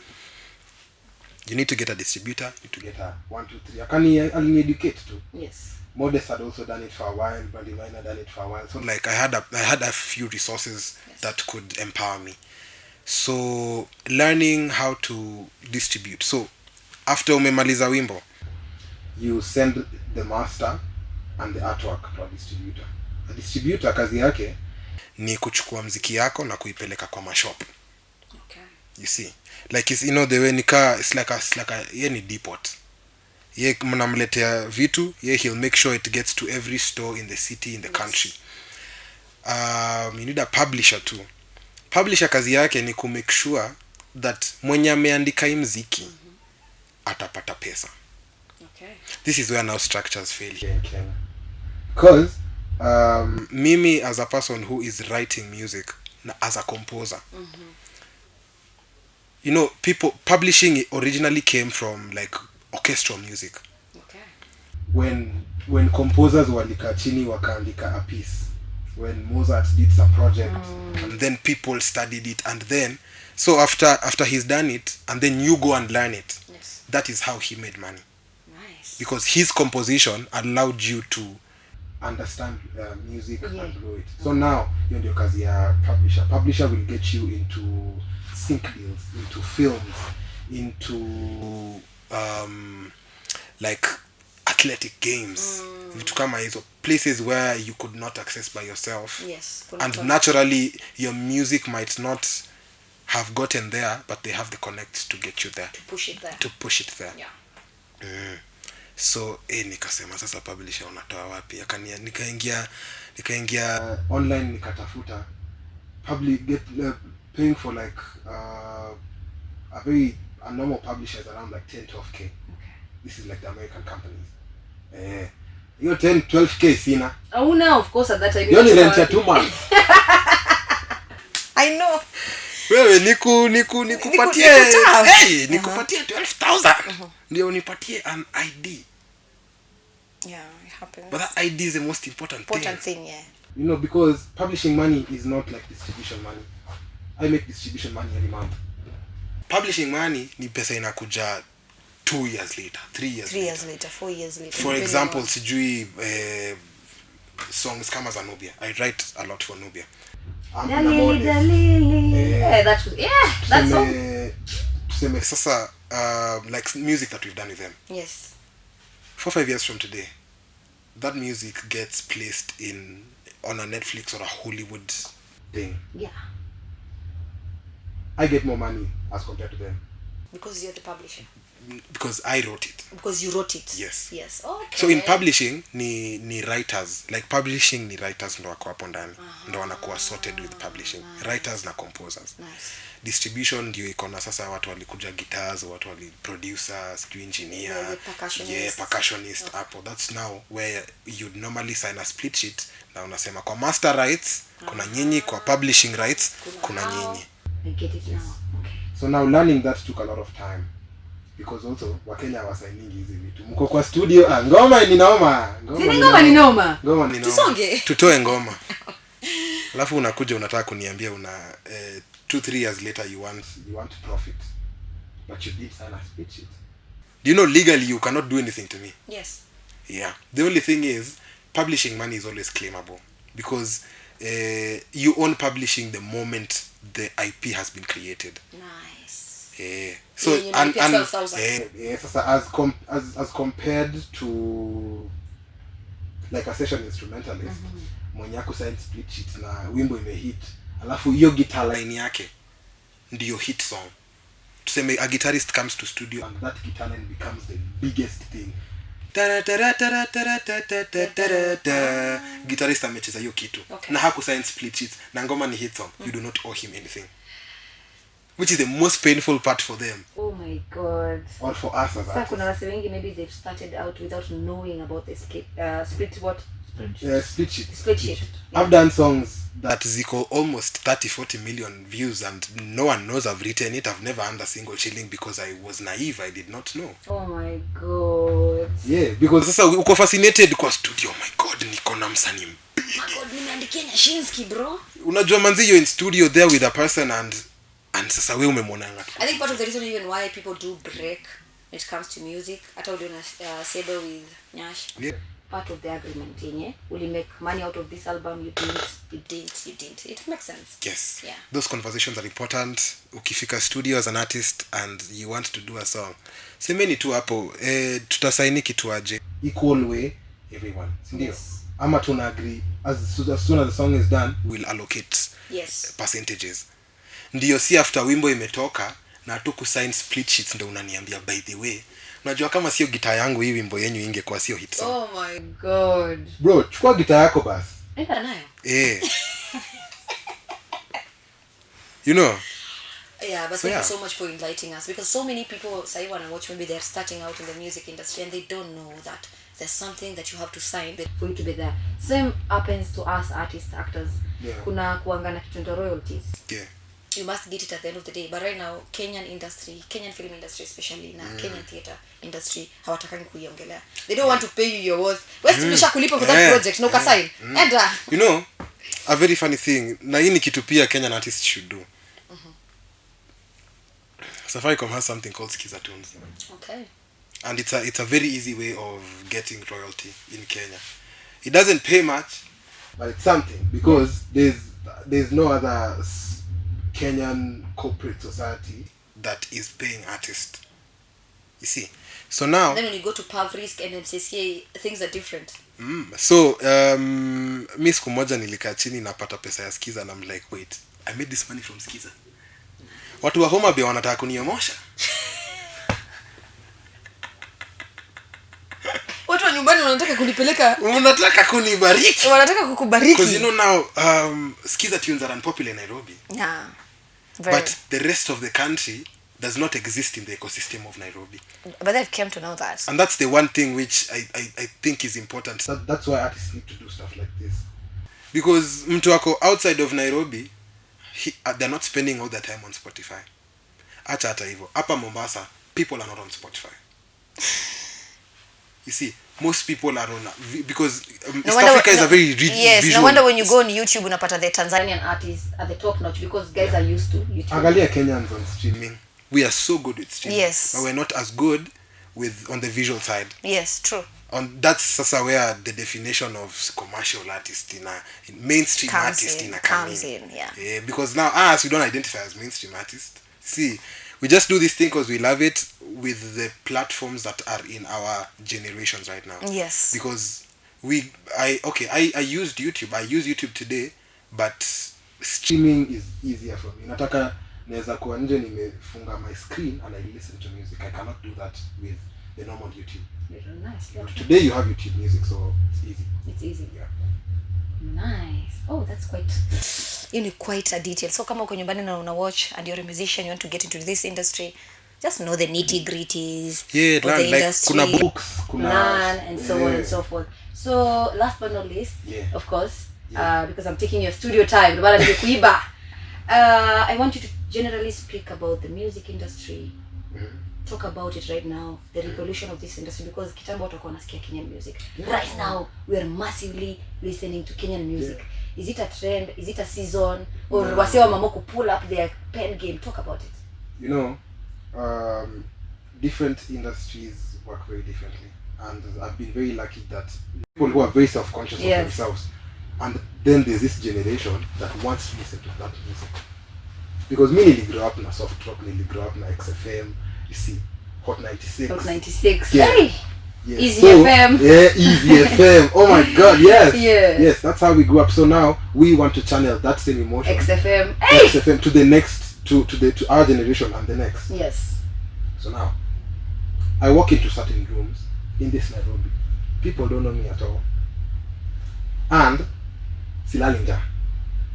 A: you need to get a distributor, you need to get a 1, 2, 3. I'll educate too.
B: Yes.
A: Modest had also done it for a while, Brandy Mine had done it for a while. So like I had a few resources that could empower me. So learning how to distribute. So after umemaliza wimbo, you send the master and the artwork to a distributor. A distributor kazi yake ni kuchukua mziki yako na kuipeleka kwa mashop.
B: Okay.
A: You see, like it's, you know, the way it's like a ye ni depot. Ye mnamletea vitu, ye he'll make sure it gets to every store in the city, in the country. You need a publisher too. Publisher kazi yake ni ku make sure that mwenye ameandika hii mziki atapata pesa.
B: Okay.
A: This is where now structures fail here in Kenya. Because mimi as a person who is writing music, as a composer, you know, publishing originally came from like orchestral music.
B: Okay.
A: When composers walika chini wakaandika a piece, when Mozart did some project, and then people studied it, and then so after he's done it, and then you go and learn it.
B: Yes.
A: That is how he made money.
B: Nice.
A: Because his composition allowed you to understand music and grow it. So now you're the kazi ya publisher. Publisher will get you into sync deals, into films, into like athletic games, vitu kama hizo, places where you could not access by yourself.
B: Yes.
A: And naturally your music might not have gotten there, but they have the connect to get you there,
B: to push it there.
A: Yeah. So nikasema sasa publisher unatoa wapi? Nikaingia online, nikatafuta paying for like a normal publisher is around like 10-12k.
B: Okay.
A: This is like the American companies. You 10-12k sina.
B: Oh no, of course at that time
A: you only rent 2 months.
B: I know.
A: Wewe nikupatie nikupatie 12,000 ndio unipatie an ID.
B: Yeah, it happens.
A: But that ID is the most important
B: thing, yeah.
A: You know, because publishing money is not like distribution money. I make distribution money every month. Publishing money ni pesa inakuja 2 years later, 3 years later,
B: 4 years later.
A: For example, sijui songs kama za Nubia. I write a lot for Nubia.
B: That's all.
A: Tuseme sasa like music that we've done with them.
B: Yes.
A: 4-5 years from today, that music gets placed on a Netflix or a Hollywood thing.
B: Yeah.
A: I get more money as compared to them.
B: Because you're the publisher.
A: Because I wrote it.
B: Because you wrote it.
A: Yes.
B: Okay.
A: So in publishing ni writers, like publishing ni writers ndo wako hapo ndani. Ndo wanakuwa sorted with publishing. Nice. Writers na composers.
B: Nice.
A: Distribution ndio iko na sasa watu walikuja guitars, watu wali producers, engineer, percussionist hapo. That's now where you'd normally sign a split sheet na unasema kwa master rights kuna nyinyi, kwa publishing rights kuna nyinyi.
B: I get it now. Okay.
A: So now learning that took a lot of time. Because also Wakenya wasainingi hizi vitu. Mko kwa studio, ngoma ni noma.
B: Ngoma ni noma.
A: Tusonge. Tutoe ngoma. Alafu unakuja unataka kuniambia 2-3 years later you want profit. But you did sign a split sheet. Do you know legally you cannot do anything to me?
B: Yes.
A: Yeah. The only thing is publishing money is always claimable because you own publishing the moment the IP has been created.
B: Nice.
A: So
B: and
A: as compared to like a session instrumentalist, mwenye kusign split sheet na wimbo imehit, alafu hiyo guitar line yake ndio hit song. Tuseme a guitarist comes to studio and that guitar line becomes the biggest thing. Guitarist amecheza hiyo kitu na hakusign split sheet na ngoma ni hit song. You do not owe him anything, which is the most painful part for them.
B: Oh my god.
A: Or for us as
B: artists. Kuna wase wengi maybe they've started out without knowing about the split sheet.
A: I've done songs that ziko almost 30-40 million views and no one knows I've written it. I've never earned a single shilling because I was naive. I did not know.
B: Oh my god.
A: Yeah, because sasa uko fascinated kwa studio. Oh my god, niko na msanii.
B: Oh my god, nimeandikia Nyashinski bro.
A: Unajua manzi you're in studio there with a person and sasa wewe umemwonanga.
B: I think part of the reason even why people do break when it comes to music, hata uli una sable with Nyash.
A: Yeah.
B: Part of the agreement yenye will make money out of this album, you didn't. It makes sense.
A: Yes.
B: Yeah.
A: Those conversations are important. Ukifika studio as an artist and you want to do a song, semeni tu hapo tutasaini kitu aje equal way everyone, ndio. Yes. ama tuna agree as soon as the song is done we'll allocate percentages. Ndio si after wimbo imetoka na tu kusign split sheets ndio unaniambia by the way unajua kama sio gitaa yangu hii wimbo yenyu ingekuwa sio hit song.
B: Oh my god
A: bro, chukua gitaa yako basi.
B: Nayo
A: you know.
B: Yeah, but thank you so much for enlightening us, because so many people say when I watch, maybe they're starting out in the music industry and they don't know that there's something that you have to sign for you to be there. Same happens to us artists, actors. Kuna kuangana kitu royalties. You must get it at the end of the day. But right now Kenyan film industry especially na Kenyan theater industry hawatakangi kuiongelea. They don't want to pay you your worth. West tulisha kulipa for that project no kasign. Enda.
A: You know, a very funny thing, na hii ni kitu pia Kenyan artists should do. Safaricom has something called Skiza Tunes.
B: Okay.
A: And it's a very easy way of getting royalty in Kenya. It doesn't pay much, but it's something, because there's no other Kenyan corporate society that is paying artists. You see. So now
B: then when you go to Pavrisk and MCCA, things are different.
A: So mi siku moja nilikaa chini napata pesa ya Skiza and I'm like, wait, I made this money from Skiza. Watu wa Homa Bay wanataka kuniomosha.
B: Watu wa nyumbani wanataka kunipeleka.
A: Wanataka kunibariki.
B: Wanataka kukubariki.
A: Because you know now Skiza tunes are unpopular in Nairobi.
B: Yeah.
A: But the rest of the country does not exist in the ecosystem of Nairobi.
B: But they've come to know that.
A: And that's the one thing which I think is important. That's why artists need to do stuff like this. Because mtu wako outside of Nairobi, they're not spending all their time on Spotify. Acha hata hivyo. Hapa Mombasa, people are not on Spotify. You see, most people are on because East Africa is a very visual.
B: No wonder when you go on YouTube unapata the Tanzanian artists at the top notch, because guys are used to YouTube.
A: Angalia Kenyans on streaming. We are so good with streaming.
B: Yes.
A: But we're not as good on the visual side.
B: Yes, true.
A: That's sasa where the definition of commercial artist in mainstream artist
B: comes in. Yeah.
A: Because now us, we don't identify as mainstream artists. See, we just do this thing because we love it with the platforms that are in our generations right now.
B: Yes.
A: Because I used YouTube. I use YouTube today, but streaming is easier for me. Nataka naweza kuwa nje nimefunga my screen and I listen to music. I cannot do that with the normal YouTube.
B: Nice.
A: Today you have YouTube music, so it's easy.
B: It's easy.
A: Yeah.
B: Nice. Oh, that's quite a detail. So kama uko nyumbani na una watch and you're a musician, you want to get into this industry, just know the nitty-gritties of the industry.
A: Kuna books,
B: learn and so on and so forth. So last but not least, of course, because I'm taking your studio time, I want you to generally speak about the music industry. Talk about it right now, the revolution of this industry, because kitambo watu wako wanasikia Kenyan music. Right now we are massively listening to Kenyan music. Is it a trend? Is it a season? Or wase wa mama pull up their pen game? Talk about it.
A: You know, different industries work very differently, and I've been very lucky that people who are very self-conscious of themselves, and then there's this generation that wants to listen to that music. Because me nearly grew up in a soft rock, nearly grew up in a XFM. You see, Hot 96.
B: Hot 96.
A: Yeah.
B: Hey!
A: Yes.
B: Easy FM.
A: Yeah, Easy FM. Oh my God, yes.
B: Yeah.
A: Yes, that's how we grew up. So now we want to channel that same emotion.
B: XFM. Hey!
A: XFM to the next, to our generation and the next.
B: Yes.
A: So now, I walk into certain rooms in this Nairobi. People don't know me at all. And Silalinja.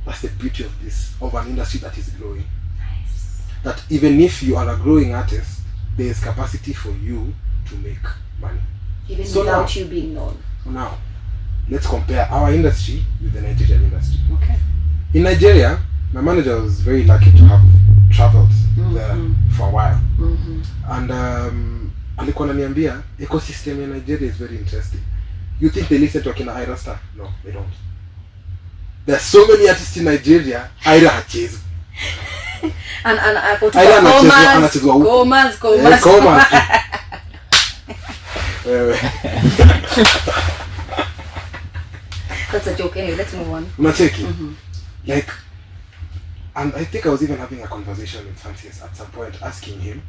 A: That's the beauty of an industry that is growing.
B: Nice.
A: That even if you are a growing artist, there is capacity for you to make money.
B: Even without you being known.
A: So now, let's compare our industry with the Nigerian industry.
B: Okay.
A: In Nigeria, my manager was very lucky to have traveled there for a while. And alikuwa ananiambia, ecosystem in Nigeria is very interesting. You think they listen to Akina Ira Star? No, they don't. There are so many artists in Nigeria. Ira hachezi.
B: And I go to Gomas. That's a joke. Anyway, let's move on.
A: Unacheki? Like, and I think I was even having a conversation with Francis at some point, asking him,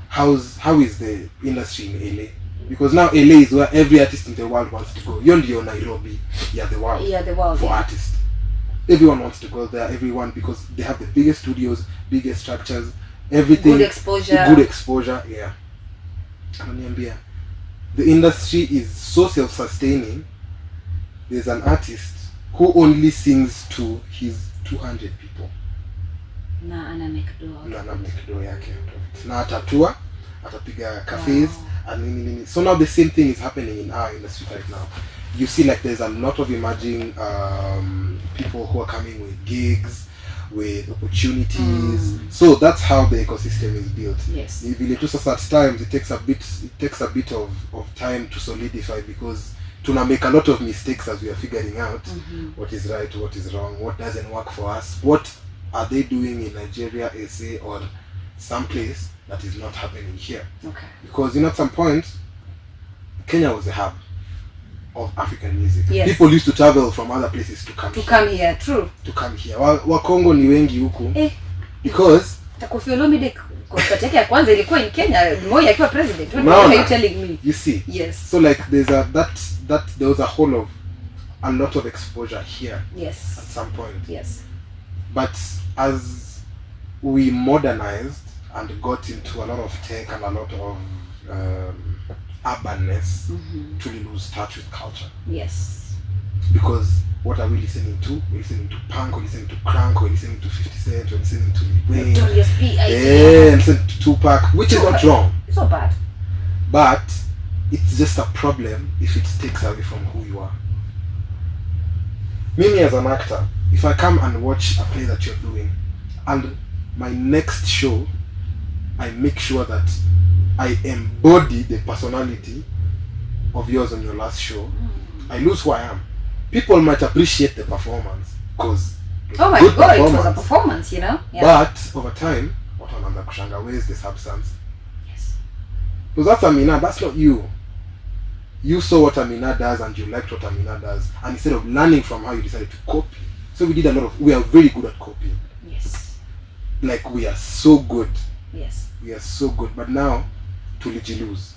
A: how is the industry in LA? because now LA is where every artist in the world wants to go. You're in Nairobi, the world for artists. Everyone wants to go there, because they have the biggest studios, biggest structures, everything.
B: Good exposure.
A: Yeah. Ananiambia, the industry is so self-sustaining. There's an artist who only sings to his 200 people.
B: Na ana make do
A: yake. Na atatua, atapiga cafes, and nini. So now the same thing is happening in our industry right now. You see, like, there's a lot of emerging people who are coming with gigs, with opportunities. So that's how the ecosystem is built.
B: Yes.
A: At times it takes a bit of time to solidify, because tuna make a lot of mistakes as we are figuring out what is right, what is wrong, what doesn't work for us, what are they doing in Nigeria, SA, or someplace that is not happening here.
B: Okay.
A: Because at some point, Kenya was a hub of African music.
B: Yes.
A: People used to travel from other places to come here.
B: True.
A: To come here. Wakongo ni wengi huku. Because
B: Kofi Olomide concert yake ya kwanza ilikuwa in Kenya, Moi akiwa president. What are you telling me?
A: You see.
B: Yes.
A: So like there was a lot of exposure here.
B: Yes.
A: At some point.
B: Yes.
A: But as we modernized and got into a lot of tech and a lot of urbanness, to lose touch with culture.
B: Yes.
A: Because what are we listening to? We're listening to punk, we're listening to crunk, we're listening to 50 Cent, we're listening to Wayne, listening to Tupac, which is not wrong.
B: It's not bad.
A: But it's just a problem if it takes away from who you are. Me as an actor, if I come and watch a play that you're doing, and my next show, I make sure that I embody the personality of yours on your last show, I lose who I am. People might appreciate the performance because
B: oh my god, it was a performance, Yeah.
A: But over time, what another kushanga, where is the substance?
B: Yes.
A: Because that's Amina, that's not you. You saw what Amina does and you liked what Amina does, and instead of learning from her, you decided to copy. So we are very good at copying.
B: Yes.
A: Like we are so good.
B: Yes.
A: We are so good, but now tulijilose.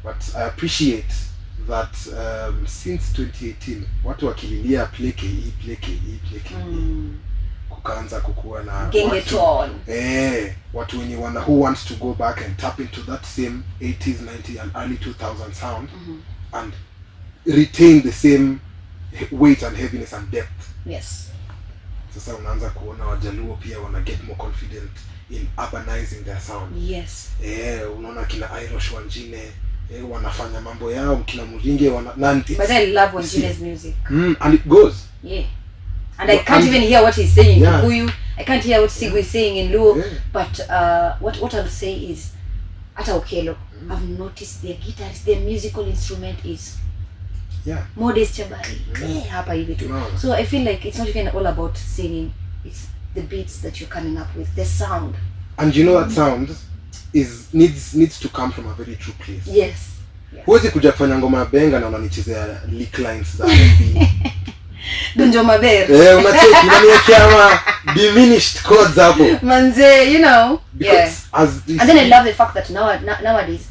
A: But I appreciate that since 2018 watu wakililia play KE kukaanza kukuwa na watu wenye who wants to go back and tap into that same 80s, 90s and early 2000 sound and retain the same weight and heaviness and depth.
B: Yes.
A: Sasa unaanza kuona Wajaluo pia wana get more confident in urbanizing their sound.
B: Yes.
A: Unaona kina Irish Wanjine wanafanya mambo yao, kina Muringe
B: but I love Wanjine's music.
A: And it goes.
B: Yeah. And I can't even hear what he's saying in Kikuyu. I can't hear what Sigu is saying in Luo. Yeah. But what I'll say is Ata Okelo, I've noticed their guitars, their musical instrument is Modest Chabari. Hapa hivi tu. So I feel like it's not even all about singing. It's the beats that you're coming up with, the sound.
A: And you know that sound needs to come from a very true place.
B: Yes.
A: Huwezi kuja kufanya ngoma ya benga na unanichezea lick lines za R&B.
B: Gonjo Maber.
A: Unacheki unaniwekea ma diminished chords hapo.
B: Manze,
A: Because
B: and then I love the fact that nowadays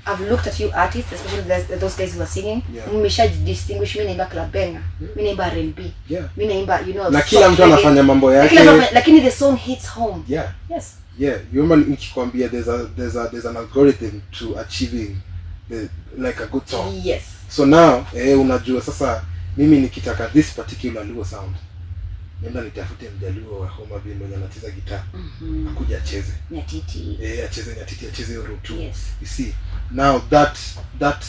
B: I've looked at you artists, especially those guys who are singing. Mmesha distinguish, mimi naimba club benga, mimi naimba R&B. Mimi naimba,
A: na kila mtu anafanya mambo yake.
B: Lakini the song hits home.
A: Yeah.
B: Yes.
A: Yeah, you remember nikikwambia there's an algorithm to achieving like a good song.
B: Yes.
A: So now unajua sasa mimi nikitaka this particular Luo sound, nenda nitafute Mjaluo wa Homa Bay mwenye anacheza gitaa, akuja acheze
B: nyatiti.
A: Acheze root.
B: Yes.
A: You see, now that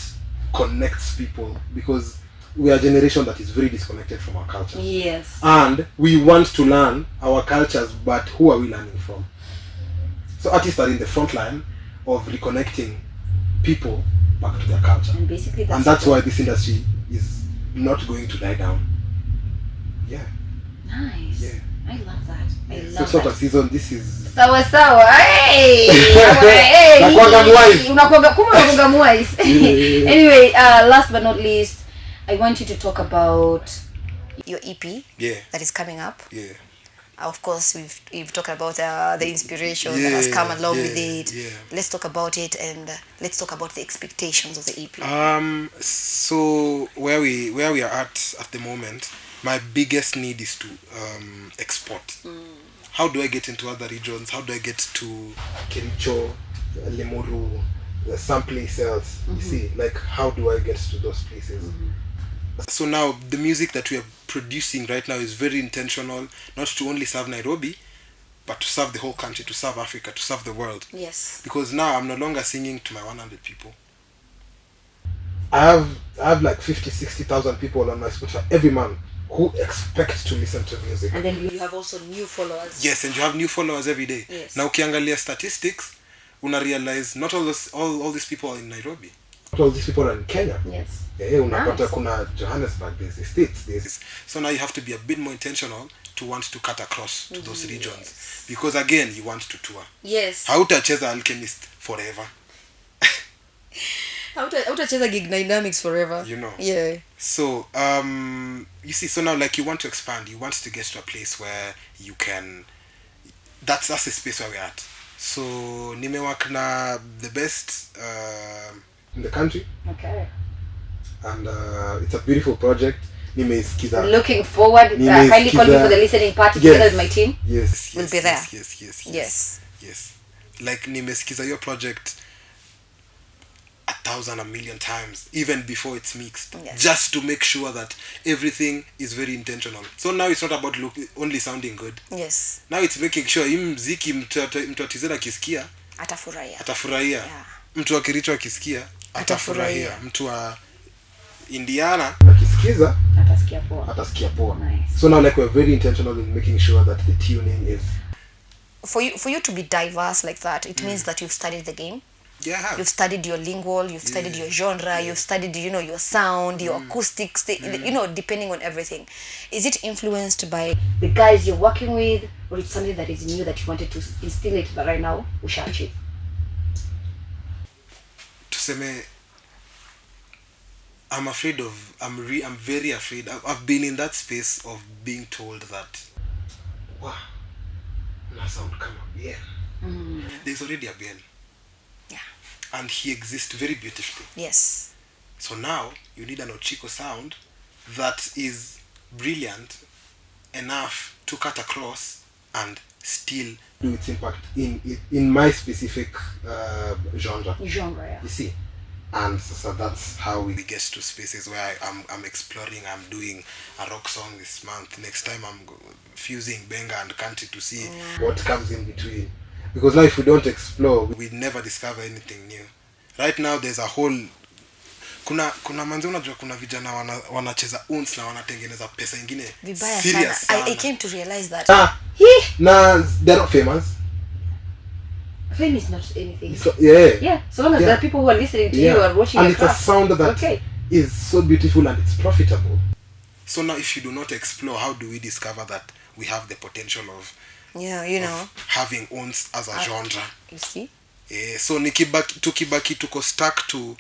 A: connects people because we are a generation that is very disconnected from our culture.
B: Yes.
A: And we want to learn our cultures, but who are we learning from? So artists are in the front line of reconnecting people back to their culture.
B: And basically
A: that's why this industry is not going to die down. Yeah.
B: Nice.
A: Yeah.
B: I love that. I love
A: so sort of season, this is
B: sawa. Hey. Unakuanga mwise. Anyway, last but not least, I want you to talk about your EP that is coming up.
A: Yeah.
B: Of course, we've talked about the inspiration that has come along with it.
A: Yeah.
B: Let's talk about it, and let's talk about the expectations of the EP.
A: So where we are at the moment, my biggest need is to export. How do I get into other regions? How do I get to Kericho, Limuru, some place else? You see, like, how do I get to those places? So now the music that we are producing right now is very intentional, not to only serve Nairobi, but to serve the whole country, to serve Africa, to serve the world.
B: Yes.
A: Because now I'm no longer singing to my 100 people. I have like 50,000-60,000 people on my Spotify every month who expect to listen to music.
B: And then you have also new followers.
A: Yes, and you have new followers every day.
B: Yes.
A: Now ukiangalia statistics, una realize not all these people are in Nairobi. Not all these people are in Kenya.
B: Yes.
A: Yeah, unapata kuna Johannesburg, there's the States. So now you have to be a bit more intentional to want to cut across to those regions. Because again, you want to tour.
B: Yes.
A: Hautacheza Alchemist forever.
B: Hautacheza gig dynamics forever.
A: You know.
B: Yeah.
A: So, you see, so now like you want to expand, you want to get to a place where you can, that's the space where we're at. So, nimewak na the best in the country.
B: Okay.
A: And it's a beautiful project. Nimesikiza.
B: Looking forward. Highly call me for the listening party together with my team.
A: Yes.
B: We'll be there.
A: Yes. Like nimesikiza your project 1,000, 1,000,000 times, even before it's mixed, just to make sure that everything is very intentional. So now it's not about only sounding good.
B: Yes.
A: Now it's making sure hii mziki mtu atizera akisikia atafurahia.
B: Yeah.
A: Mtu wa Kericho akisikia atafurahia. Mtu wa Indiana
B: akisikiza atasikia poa. Nice.
A: So now like we're very intentional in making sure that the tuning is
B: for you to be diverse like that. It means that you've studied the game.
A: Yeah.
B: You've studied your lingual, you've studied your genre, you've studied, your sound, your acoustics, depending on everything. Is it influenced by the guys you're working with, or it's something that is new that you wanted to instill it, but right now we shall achieve?
A: Tuseme, I'm very afraid. I've been in that space of being told that, wow, na sound kama bien. There's already a bien.
B: Yeah.
A: And he exists very beautifully.
B: Yes.
A: So now you need an Ochiko sound that is brilliant enough to cut across and still do its impact in my specific genre.
B: Yeah.
A: You see? And so that's how we get to spaces where I'm exploring. I'm doing a rock song this month. Next time I'm fusing benga and country to see what comes in between. Because now if we don't explore, we never discover anything new. Right now there's a whole kuna manze unajua kuna vijana wanacheza uns na wanatengeneza pesa ingine serious sana.
B: I came to realize that.
A: Nah, they're not famous.
B: Fame is not anything.
A: So, yeah.
B: So long as there are people who are listening to you or watching
A: and it's a sound that is so beautiful and it's profitable. So now if you do not explore, how do we discover that we have the potential of of having ons as a genre?
B: You see?
A: Yeah, so tukibaki tuko stuck to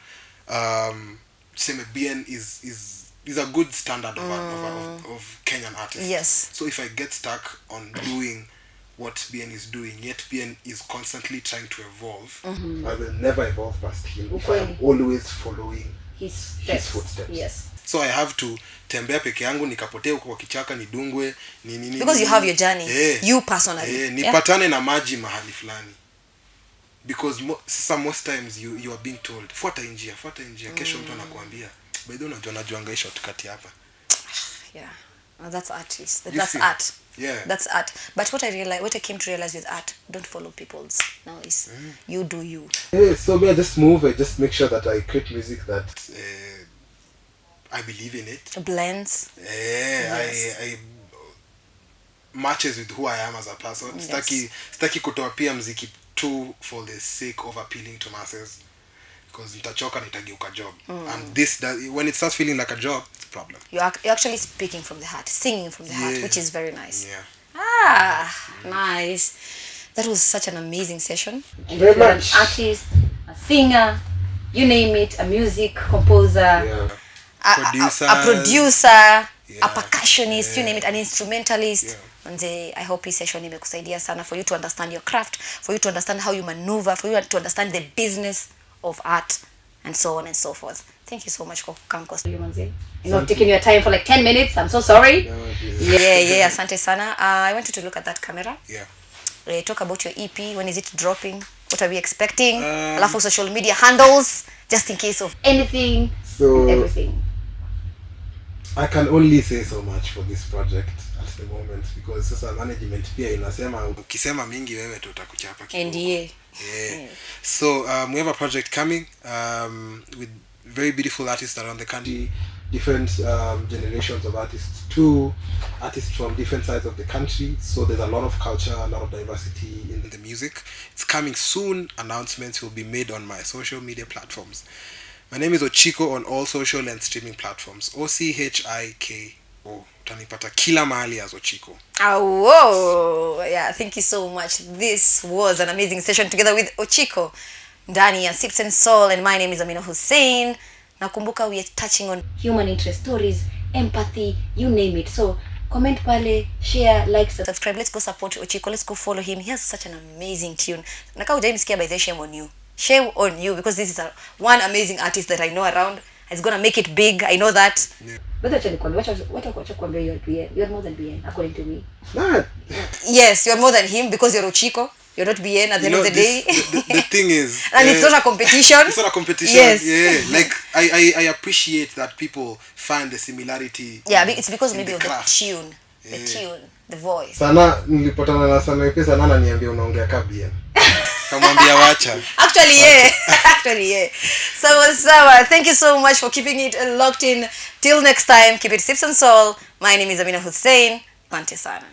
A: seme BN is a good standard of Kenyan artists.
B: Yes.
A: So if I get stuck on doing what BN is doing, yet BN is constantly trying to evolve, I will never evolve past him if I am always following his footsteps.
B: Yes.
A: So I have to tembea peke yangu nikapotea huko kwa kichaka nidungwe nini.
B: Because you have your journey. You personally.
A: Nipatane na maji mahali fulani. Because most times you are being told fuata njia kesho mtu anakuambia by the way unajuanga shortcut hapa.
B: Yeah. Well, that's artist. That's art.
A: Yeah.
B: That's art. But what I came to realize with art, don't follow people's. Now is you do you.
A: Yeah, so I just move. I just make sure that I create music that I believe in it.
B: Blends.
A: Yes. I matches with who I am as a person. Yes. Staki kutoa pia mziki too for the sake of appealing to masses. Because nitachoka nitageuka job. And when it starts feeling like a job, it's a problem.
B: You're actually speaking from the heart, singing from the heart, which is very nice.
A: Yeah.
B: Nice. That was such an amazing session.
A: Thank you very much.
B: An artist, a singer, you name it, a music composer, a producer. a percussionist, you name it, an instrumentalist. And I hope this session imekusaidia sana for you to understand your craft, for you to understand how you maneuver, for you to understand the business of art, and so on and so forth. Thank you so much for coming, taking your time for like 10 minutes. I'm so sorry.
A: No,
B: yeah, asante sana. I want you to look at that camera.
A: Yeah.
B: Talk about your EP. When is it dropping? What are we expecting? Alafu social media handles, just in case of anything, and everything.
A: I can only say so much for this project at the moment, because sasa management pia inasema ukisema mingi wewe tutakuchapa kidogo.
B: NDA.
A: Yeah. So we have a project coming with very beautiful artists around the country, different generations of artists, two artists from different sides of the country. So there's a lot of culture, a lot of diversity in the music. It's coming soon. Announcements will be made on my social media platforms. My name is Ochiko on all social and streaming platforms. Ochiko. Utanipata kila mahali as Ochiko.
B: Oh, whoa. Yeah, thank you so much. This was an amazing session together with Ochiko, Ndani and Sips and Soul, and my name is Amina Hussein. Nakumbuka we are touching on human interest stories, empathy, you name it. So comment pale, share, like, subscribe. Let's go support Ochiko. Let's go follow him. He has such an amazing tune. Naka ujaimsikia by the shame on you. Shame on you, because this is one amazing artist that I know around. It's gonna make it big. I know that.
A: Yeah.
B: But actually, you're more than BN, according to me.
A: Nah.
B: Yes, you're more than him, because you're Ochiko. You're not BN at the end of the day.
A: The thing is,
B: and it's not a competition.
A: It's not a competition.
B: Yes.
A: Yeah. Like I appreciate that people find the similarity.
B: Yeah, it's because maybe of
A: craft.
B: the tune. The tune, the voice.
A: Sana nilipotana na sana pesa nana niambia unaongea kabia. Kamwambia wacha.
B: Actually, yeah. So, thank you so much for keeping it locked in. Till next time, keep it Sips and Soul. My name is Amina Hussein. Asante sana.